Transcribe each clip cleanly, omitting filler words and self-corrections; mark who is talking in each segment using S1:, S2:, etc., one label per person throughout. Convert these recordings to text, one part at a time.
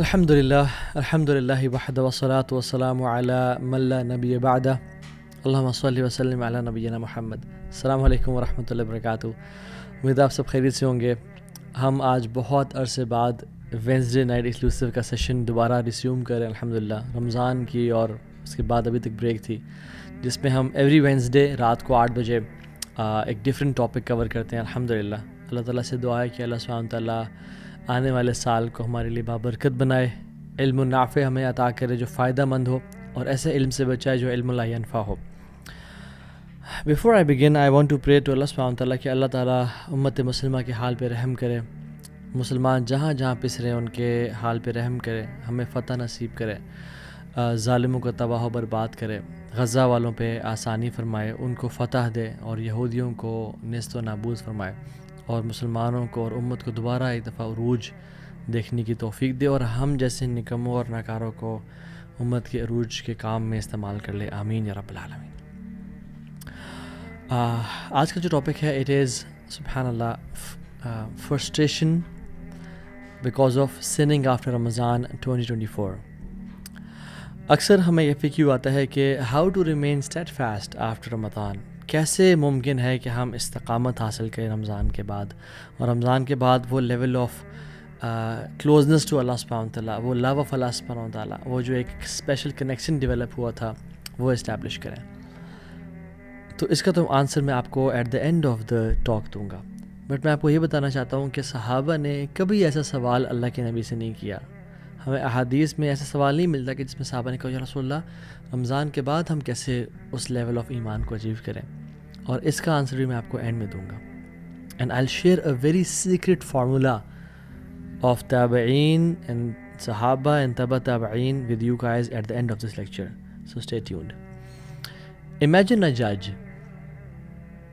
S1: الحمد للہ وحدہ والصلاۃ والسلام علی من لا نبی بعدہ اللہم صلی وسلم علی نبینا محمد۔ السلام علیکم ورحمۃ اللہ وبرکاتہ۔ امید آپ سب خیریت سے ہوں گے۔ ہم آج بہت عرصے بعد وینسڈے نائٹ ایکسکلوسیو کا سیشن دوبارہ ریسیوم کریں الحمدللہ، رمضان کی اور اس کے بعد ابھی تک بریک تھی، جس میں ہم ایوری وینسڈے رات کو 8 بجے ایک ڈیفرنٹ ٹاپک کور کرتے ہیں الحمدللہ۔ اللہ تعالیٰ سے دعا ہے کہ اللہ سبحانہ تعالیٰ آنے والے سال کو ہمارے لیے بابرکت بنائے، علم نافع ہمیں عطا کرے جو فائدہ مند ہو، اور ایسے علم سے بچائے جو علم لا ینفع ہو۔ Before I begin, I want to pray to Allah subhanahu wa ta'ala کہ اللہ تعالیٰ امت مسلمہ کے حال پہ رحم کرے، مسلمان جہاں جہاں پس رہے ان کے حال پہ رحم کرے، ہمیں فتح نصیب کرے، ظالموں کو تباہ و برباد کرے، غزہ والوں پہ آسانی فرمائے، ان کو فتح دے، اور یہودیوں کو نیست و نابود فرمائے، اور مسلمانوں کو اور امت کو دوبارہ ایک دفعہ عروج دیکھنے کی توفیق دے، اور ہم جیسے نکموں اور ناکاروں کو امت کے عروج کے کام میں استعمال کر لے، آمین یا رب العالمین۔ آج کا جو ٹاپک ہے اٹ از سبحان اللہ frustration because of sinning after Ramadan 2024۔ اکثر ہمیں یہ فکر آتا ہے کہ how to remain steadfast after Ramadan, کیسے ممکن ہے کہ ہم استقامت حاصل کریں رمضان کے بعد، اور رمضان کے بعد وہ لیول آف کلوزنس ٹو اللہ سبحانہ وتعالیٰ، وہ لو آف اللہ سبحانہ وتعالیٰ، وہ جو ایک اسپیشل کنیکشن ڈیولپ ہوا تھا وہ اسٹیبلش کریں۔ تو اس کا تو آنسر میں آپ کو at the end of the talk دوں گا، بٹ میں آپ کو یہ بتانا چاہتا ہوں کہ صحابہ نے کبھی ایسا سوال اللہ کے نبی سے نہیں کیا۔ ہمیں احادیث میں ایسا سوال نہیں ملتا کہ جس میں صحابہ نے کہا یا رسول اللہ رمضان کے بعد ہم کیسے اس لیول آف ایمان کو اچیو کریں، اور اس کا آنسر بھی میں آپ کو اینڈ میں دوں گا۔ And I share a very secret formula of تابعین اینڈ صحابہ اینڈ تبع تابعین with you guys at the end of this lecture, so stay tuned. Imagine a جج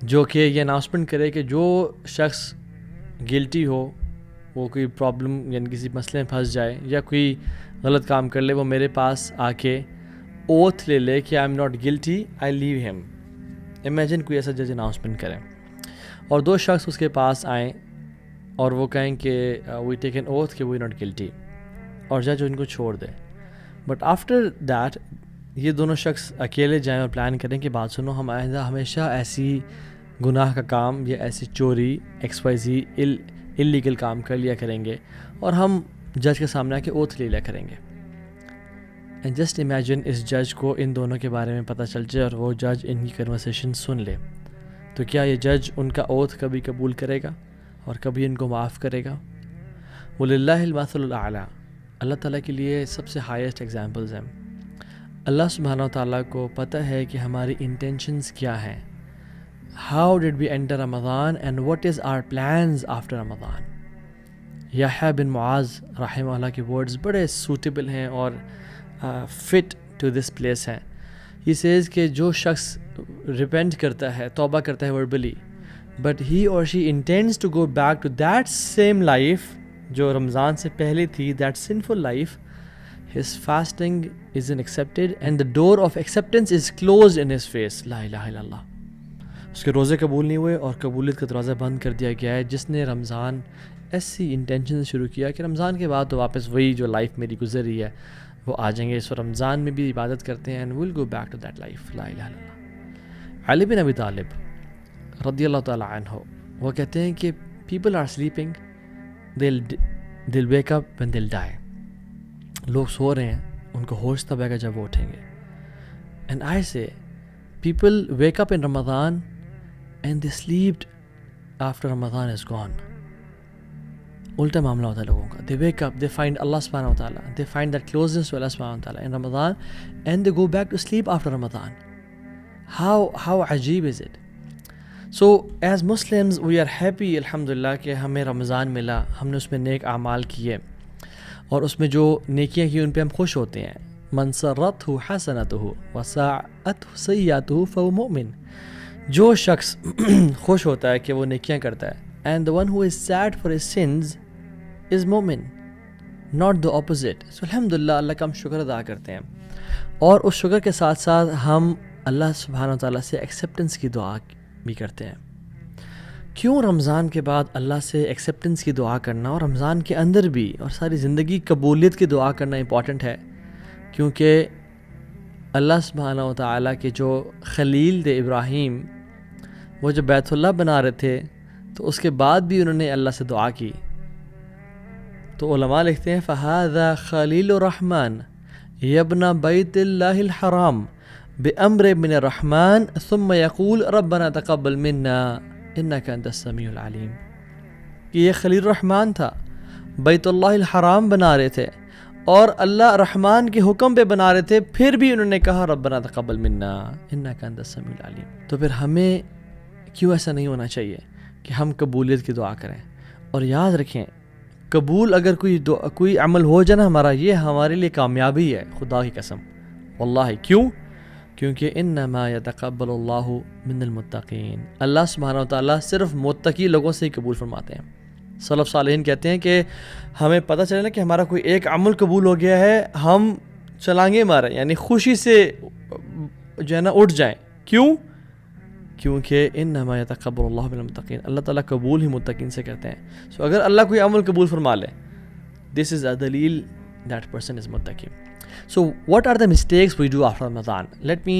S1: جو کہ یہ اناؤنسمنٹ کرے کہ جو شخص گلٹی ہو، وہ کوئی پرابلم یعنی کسی مسئلے میں پھنس جائے یا کوئی غلط کام کر لے، وہ میرے پاس آ کے اوتھ لے لے کہ I am not guilty, I leave him. Imagine کوئی ایسا جج اناؤنسمنٹ کرے اور دو شخص اس کے پاس آئیں اور وہ کہیں کہ وی ٹیک این اوتھ کہ وی ناٹ گلٹی، اور جج ان کو چھوڑ دے۔ بٹ آفٹر دیٹ یہ دونوں شخص اکیلے جائیں اور پلان کریں کہ بات سنو، ہم آئندہ ہمیشہ ایسی گناہ کا کام یا ایسی چوری XYZ اللیگل کام کر لیا کریں گے، اور ہم جج کے سامنے آ کے اوتھ لے لیا کریں گے۔ اینڈ جسٹ امیجن اس جج کو ان دونوں کے بارے میں پتہ چل جائے اور وہ جج ان کی کنورسیشن سن لے، تو کیا یہ جج ان کا اوتھ کبھی قبول کرے گا اور کبھی ان کو معاف کرے گا؟ وَلِلَّهِ الْمَثَلُ الْأَعْلَىٰ، اللہ تعالیٰ کے لیے سب سے ہائیسٹ ایگزامپلز ہیں۔ اللہ سبحانہ و تعالیٰ کو پتہ ہے کہ ہماری انٹینشنز کیا ہیں، how did we enter Ramadan and what is our plans after Ramadan. یحییٰ بن معاذ رحمہ اللہ کے ورڈز بڑے سوٹیبل ہیں اور فٹ ٹو دس پلیس ہیں۔ ہی سیز کہ جو شخص ریپینٹ کرتا ہے، توبہ کرتا ہے verbally, but he or she intends to go back to that same life جو رمضان سے پہلے تھی، that sinful life, his fasting isn't accepted and the door of acceptance is closed in his face۔ لا الہ الا اللہ، اس کے روزے قبول نہیں ہوئے اور قبولیت کا دروازہ بند کر دیا گیا ہے، جس نے رمضان ایسی انٹینشن سے شروع کیا کہ رمضان کے بعد تو واپس وہی جو لائف میری گزر رہی ہے وہ آ جائیں گے، اس رمضان میں بھی عبادت کرتے ہیں and we'll go back to that life۔ لا الہ الا اللہ۔ علی بن ابی طالب رضی اللہ تعالیٰ عنہ وہ کہتے ہیں کہ people are sleeping، they'll wake up when they'll die۔ لوگ سو رہے ہیں، ان کو ہوش تب آئے گا جب وہ اٹھیں گے۔ And I say people wake up in Ramadan and they slept after Ramadan is gone. الٹا معاملہ ہوتا ہے لوگوں کا، دے ویک اپ، دے فائنڈ اللہ سبحانہ وتعالیٰ، they find that closeness to اللہ سبحانہ وتعالیٰ in Ramadan and they go back to sleep after Ramadan. How عجیب is it. So as Muslims we are happy الحمد للہ کہ ہمیں رمضان ملا، ہم نے اس میں نیک اعمال کیے، اور اس میں جو نیکیاں کی ان پہ ہم خوش ہوتے ہیں۔ من سرتہ حسنتہ وساءتہ سیئتہ فہو مؤمن، جو شخص خوش ہوتا ہے کہ وہ نیکیاں کرتا ہے، and the one who is sad for his sins is مومن، not the opposite۔ سو الحمدللہ اللہ کا ہم شکر ادا کرتے ہیں، اور اس شکر کے ساتھ ساتھ ہم اللہ سبحانہ و تعالیٰ سے ایکسیپٹنس کی دعا بھی کرتے ہیں کیوں رمضان کے بعد اللہ سے ایکسیپٹنس کی دعا کرنا اور رمضان کے اندر بھی اور ساری زندگی قبولیت کی دعا کرنا امپورٹنٹ ہے؟ کیونکہ اللہ سبحانہ و تعالیٰ کے جو خلیل تھے ابراہیم، وہ جب بیت اللہ بنا رہے تھے تو اس کے بعد بھی انہوں نے اللہ سے دعا کی. تو علماء لکھتے ہیں فَهَذَا خَلِيلُ الرَّحْمَنِ يَبْنَ بَيْتِ اللَّهِ الْحَرَامِ بِأَمْرٍ مِّنَ الرَّحْمَنِ ثُمَّ يَقُولُ رَبَّنَا تَقَبَّلْ مِنَّا إِنَّكَ أَنْتَ السَّمِيعُ الْعَلِيمُ. کہ یہ خلیل الرحمن تھا، بیت اللہ الحرام بنا رہے تھے اور اللہ رحمان کے حکم پہ بنا رہے تھے، پھر بھی انہوں نے کہا ربنا تقبل منا انک انت السمیع العلیم. تو پھر ہمیں کیوں ایسا نہیں ہونا چاہیے کہ ہم قبولیت کی دعا کریں؟ اور یاد رکھیں، قبول اگر کوئی عمل ہو جائے نا ہمارا، یہ ہمارے لیے کامیابی ہے، خدا کی قسم واللہ. کیوں؟ کیونکہ انما یتقبل اللہ من المتقین. اللہ سبحانہ و تعالیٰ صرف متقی لوگوں سے ہی قبول فرماتے ہیں. سلف صالحین کہتے ہیں کہ ہمیں پتہ چلے نا کہ ہمارا کوئی ایک عمل قبول ہو گیا ہے، ہم چلانگے ماریں، یعنی خوشی سے جو ہے نا اٹھ جائیں. کیوں؟ کیونکہ انما یتقبل اللہ من المتقین. اللہ تعالیٰ قبول ہی متقین سے کرتے ہیں. سو اگر اللہ کوئی عمل قبول فرما لے، دس از اے دلیل دیٹ پرسن از متقی. So what are the mistakes we do after Ramadan? Let me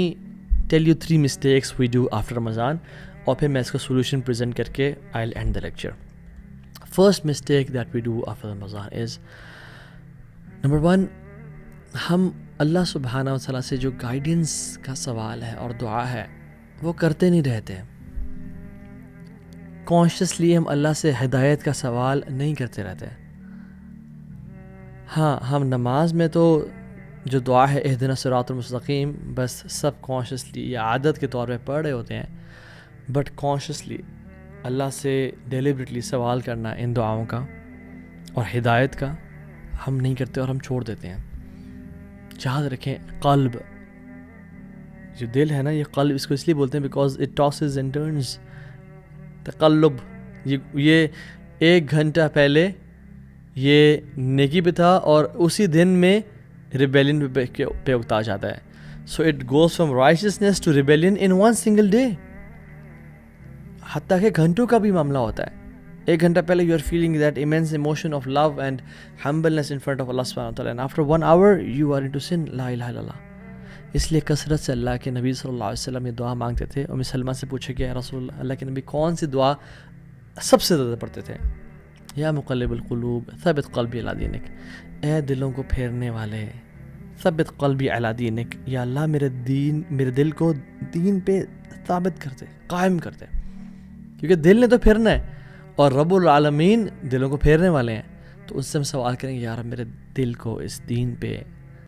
S1: tell you 3 mistakes we do after Ramadan, اور پھر میں اس کا solution present کر کے I'll end the lecture. First mistake that we do after Ramadan is number 1, ہم اللہ سبحانہ و تعالیٰ سے جو گائیڈنس کا سوال ہے اور دعا ہے وہ کرتے نہیں رہتے. کانشیسلی ہم اللہ سے ہدایت کا سوال نہیں کرتے رہتے. ہاں، ہم نماز میں تو جو دعا ہے اہدنا الصراط المستقیم بس سب کانشیسلی یا عادت کے طور پہ پڑھ رہے ہوتے ہیں، بٹ کانشیسلی اللہ سے ڈیلیبریٹلی سوال کرنا ان دعاؤں کا اور ہدایت کا ہم نہیں کرتے اور ہم چھوڑ دیتے ہیں. یاد رکھیں، قلب جو دل ہے نا، یہ قلب اس کو اس لیے بولتے ہیں because it tosses and turns. تقلب، یہ 1 گھنٹہ پہلے یہ نیکی پہ تھا اور اسی دن میں ریبیلین پہ اکتا جاتا ہے. So it goes from righteousness to rebellion in 1 single day. حتیٰ کہ گھنٹوں کا بھی معاملہ ہوتا ہے. 1 گھنٹہ پہلے you are feeling that immense emotion of love and humbleness in front of اللہ سبحانہ وتعالی، and after 1 hour you are into sin, لا الہ الا اللہ. اس لیے کثرت سے اللہ کے نبی صلی اللہ علیہ وسلم یہ دعا مانگتے تھے. ام سلمہ سے پوچھا کہ یا رسول اللہ، اللہ کے نبی کون سی دعا سب سے زیادہ پڑھتے تھے؟ یا مقلب القلوب ثبت قلبی علی دینک، اے دلوں کو پھیرنے والے، ثبت قلبی علی دینک، یا اللہ میرے دل کو دین پہ ثابت کرتے، قائم کرتے. کیونکہ دل نے تو پھرنا ہے اور رب العالمین دلوں کو پھیرنے والے ہیں. تو اس سے ہم سوال کریں گے یا رب میرے دل کو اس دین پہ